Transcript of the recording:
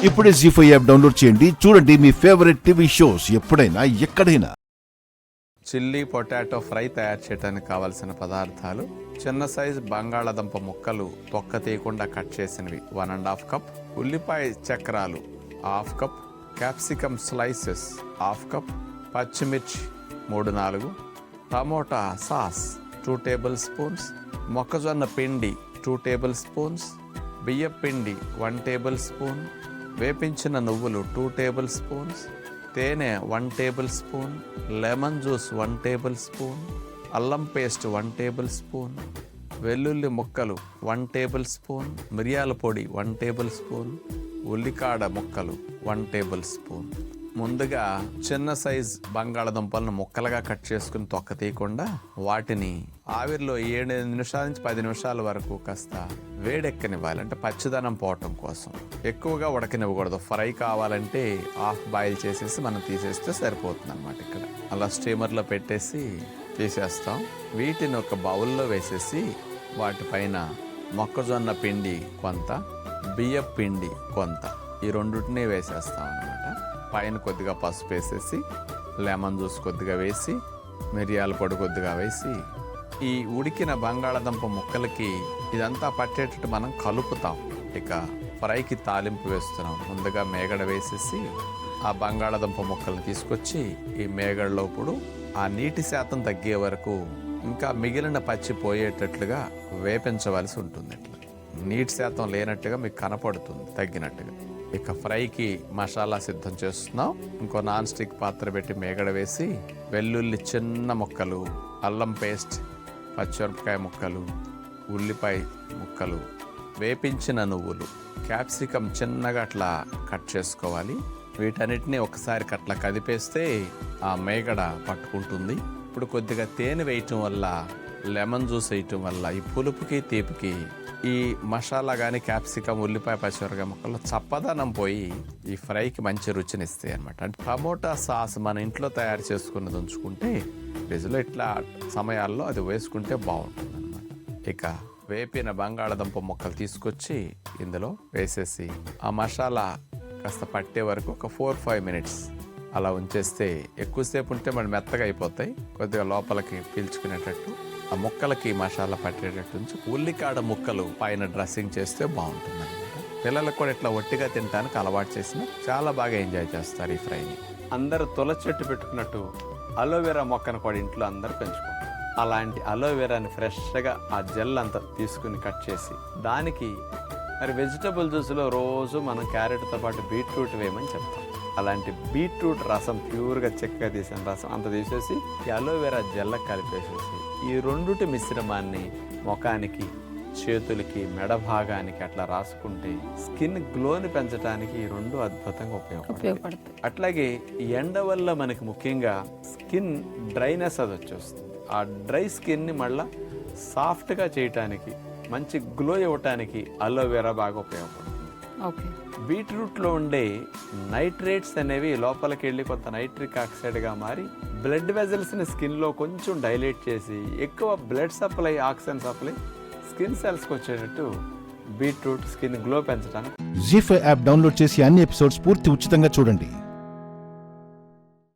ఇప్పుడే జీ5 app download చేయండి. చూడండి మీ ఫేవరెట్ టీవీ షోస్ ఎప్పుడైనా ఎక్కడైనా. చిల్లీ పొటాటో ఫ్రై తయారు చేయడానికి కావలసిన పదార్థాలు: చిన్న సైజు బంగాళాదుంప ముక్కలు తొక్క తీయకుండా కట్ చేసినవి 1.5 కప్, ఉల్లిపాయ చక్రాలు 1/2 కప్, క్యాప్సికమ్ స్లైసెస్ 1/2 కప్, పచ్చిమిర్చి 3-4, టమోటా సాస్ 2 టేబుల్ స్పూన్స్, మొక్కజొన్న పిండి 2 టేబుల్ స్పూన్స్, బియ్యం పిండి 1 టేబుల్ స్పూన్, వేపించిన నువ్వులు 2 టేబుల్ స్పూన్స్, తేనె 1 table spoon, lemon juice 1 table spoon, అల్లం పేస్ట్ 1 టేబుల్ స్పూన్, వెల్లుల్లి ముక్కలు 1 టేబుల్ స్పూన్, మిరియాల పొడి 1 టేబుల్ స్పూన్, ఉల్లికాడ ముక్కలు 1 టేబుల్ స్పూన్. ముందుగా చిన్న సైజ్ బంగాళదుంపలను ముక్కలుగా కట్ చేసుకుని తొక్క తీయకుండా వాటిని ఆవిరిలో 7 నిమిషాల నుంచి 10 నిమిషాల వరకు కాస్త వేడెక్కనివ్వాలి. అంటే పచ్చిదనం పోవటం కోసం. ఎక్కువగా ఉడకనివ్వకూడదు. ఫ్రై కావాలంటే హాఫ్ బాయిల్ చేసేసి మనం తీసేస్తే సరిపోతుంది అన్నమాట. ఇక్కడ అలా స్టీమర్లో పెట్టేసి తీసేస్తాం. వీటిని ఒక బౌల్లో వేసేసి వాటిపైన మొక్కజొన్న పిండి కొంత, బియ్యం పిండి కొంత, ఈ రెండుటిని వేసేస్తాం అన్నమాట. పైన కొద్దిగా పసుపు వేసేసి, లెమన్ జ్యూస్ కొద్దిగా వేసి, మిరియాల పొడి కొద్దిగా వేసి, ఈ ఉడికిన బంగాళాదుంప ముక్కలకి ఇదంతా పట్టేటట్టు మనం కలుపుతాం. ఇక ఫ్రైకి తాలింపు వేస్తున్నాం. ముందుగా మేగడ వేసేసి ఆ బంగాళాదుంప ముక్కలను తీసుకొచ్చి ఈ మేగడలో ఇప్పుడు ఆ నీటి శాతం తగ్గే వరకు ఇంకా మిగిలిన పచ్చి పోయేటట్లుగా వేపించవలసి ఉంటుంది. ఇట్లా నీటి శాతం లేనట్టుగా మీకు కనపడుతుంది తగ్గినట్టుగా. ఇక ఫ్రైకి మసాలా సిద్ధం చేస్తున్నాం. ఇంకో నాన్ స్టిక్ పాత్ర పెట్టి మేగడ వేసి వెల్లుల్లి చిన్న ముక్కలు, అల్లం పేస్ట్, పచ్చిమిరపకాయ ముక్కలు, ఉల్లిపాయ ముక్కలు, వేపించిన నువ్వులు, క్యాప్సికమ్ చిన్నగా అట్లా కట్ చేసుకోవాలి. వీటన్నిటిని ఒకసారి అట్లా కదిపేస్తే ఆ మేగడ పట్టుకుంటుంది. ఇప్పుడు కొద్దిగా తేనె వేయటం వల్ల, లెమన్ జ్యూస్ వేయటం వల్ల ఈ పులుపుకి తీపికి ఈ మసాలా కానీ క్యాప్సికమ్, ఉల్లిపాయ, పచ్చిమిరపకాయ ముక్కల్లో చప్పదనం పోయి ఈ ఫ్రైకి మంచి రుచిని ఇస్తాయి అనమాట. అంటే టమోటా సాస్ మన ఇంట్లో తయారు చేసుకున్నది ఉంచుకుంటే ఫ్రిడ్జ్లో ఇట్లా సమయాల్లో అది వేసుకుంటే బాగుంటుంది అనమాట. ఇక వేపిన బంగాళాదుంప ముక్కలు తీసుకొచ్చి ఇందులో వేసేసి ఆ మసాలా కాస్త పట్టే వరకు ఒక 4-5 మినిట్స్ అలా ఉంచేస్తే, ఎక్కువసేపు ఉంటే మరి మెత్తగా అయిపోతాయి. కొద్దిగా లోపలికి పీల్చుకునేటట్టు ఆ ముక్కలకి మసాలా పట్టేటట్టు ఉంచి ఉల్లికాడ ముక్కలు పైన డ్రెస్సింగ్ చేస్తే బాగుంటుంది అనమాట. పిల్లలకు కూడా ఇట్లా ఒట్టిగా తినడానికి అలవాటు చేసిన చాలా బాగా ఎంజాయ్ చేస్తారు ఈ ఫ్రైని. అందరూ తులసి చెట్టు పెట్టుకున్నట్టు అలోవెరా మొక్కను కూడా ఇంట్లో అందరూ పెంచుకుంటారు. అలాంటి అలోవెరాని ఫ్రెష్గా ఆ జెల్ అంతా తీసుకుని కట్ చేసి దానికి మరి వెజిటబుల్ జ్యూస్లో రోజు మనం క్యారెట్తో పాటు బీట్రూట్ వేయమని చెప్తాం. అలాంటి బీట్రూట్ రసం ప్యూర్గా చెక్కగా తీసిన రసం అంత తీసేసి ఈ అలోవెరా జెల్ల కలిపేసేసి ఈ రెండుటి మిశ్రమాన్ని ముఖానికి, చేతులకి, మెడ భాగానికి అట్లా రాసుకుంటే స్కిన్ గ్లోని పెంచడానికి ఈ రెండు అద్భుతంగా ఉపయోగపడతాయి. అట్లాగే ఎండ వల్ల మనకి ముఖ్యంగా స్కిన్ డ్రైనెస్ అది వచ్చేస్తుంది. ఆ డ్రై స్కిన్ని మళ్ళీ సాఫ్ట్గా చేయటానికి, మంచి గ్లో ఇవ్వటానికి అలోవెరా బాగా ఉపయోగపడుతుంది. బీట్రూట్లో ఉండే నైట్రేట్స్ అనేవి లోపలికి వెళ్ళి కొంత నైట్రిక్ ఆక్సైడ్గా మారి బ్లడ్ వెజల్స్ని స్కిన్లో కొంచెం డైలేట్ చేసి ఎక్కువ blood supply, oxygen supply skin సెల్స్కి వచ్చేటట్టు బీట్రూట్ స్కిన్ గ్లో పెంచడానికి. జీ5 యాప్ డౌన్లోడ్ చేసి అన్ని ఎపిసోడ్స్ పూర్తి ఉచితంగా చూడండి.